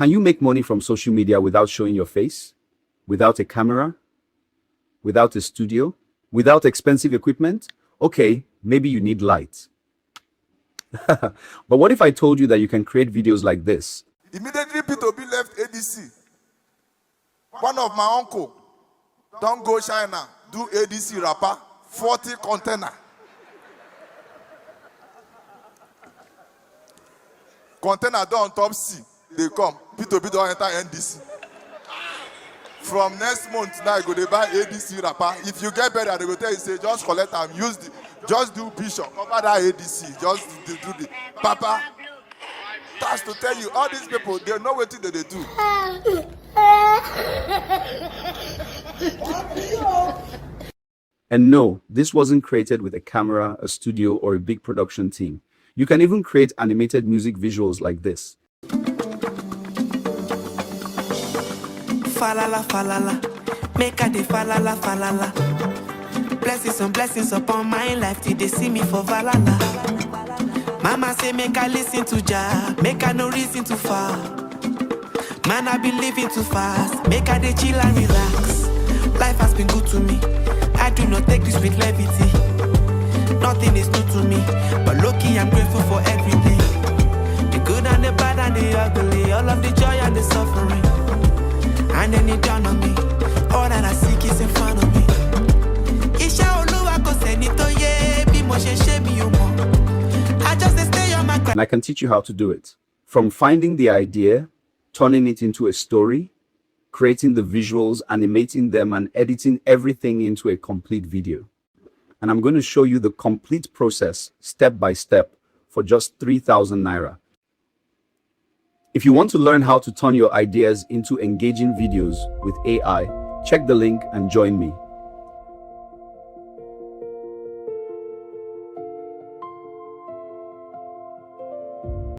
Can you make money from social media without showing your face? Without a camera? Without a studio? Without expensive equipment? Okay, maybe you need light. But what if I told you that you can create videos like this? Immediately P2B left ADC. One of my uncle, don't go China, do ADC rapper, 40 container. Container down top C, they come. P2B don't enter NDC. From next month now, they buy ADC rapper. If you get better, they go tell you, say, just collect and use the, just do Bishop, cover that ADC, just do the Papa. That's to tell you, all these people, they know what they do. And no, this wasn't created with a camera, a studio, or a big production team. You can even create animated music visuals like this. Falala, falala, make a de falala, falala. Blessings and blessings upon my life till they see me for valala. Mama say make I listen to Jah, make I no reason to fall. Man, I be living too fast, make I de chill and relax. Life has been good to me, I do not take this with levity. Nothing is new to me, but lucky I'm grateful for everything. The good and the bad and the ugly, all of the joy and the suffering. And then it dawned on me, all that I seek is in front of me. Isha Oluwa ko seni to ye, bi mo se se mi o mo. I just stay on my grind. And I can teach you how to do it. From finding the idea, turning it into a story, creating the visuals, animating them, and editing everything into a complete video. And I'm going to show you the complete process, step by step, for just 3,000 Naira. If you want to learn how to turn your ideas into engaging videos with AI, check the link and join me.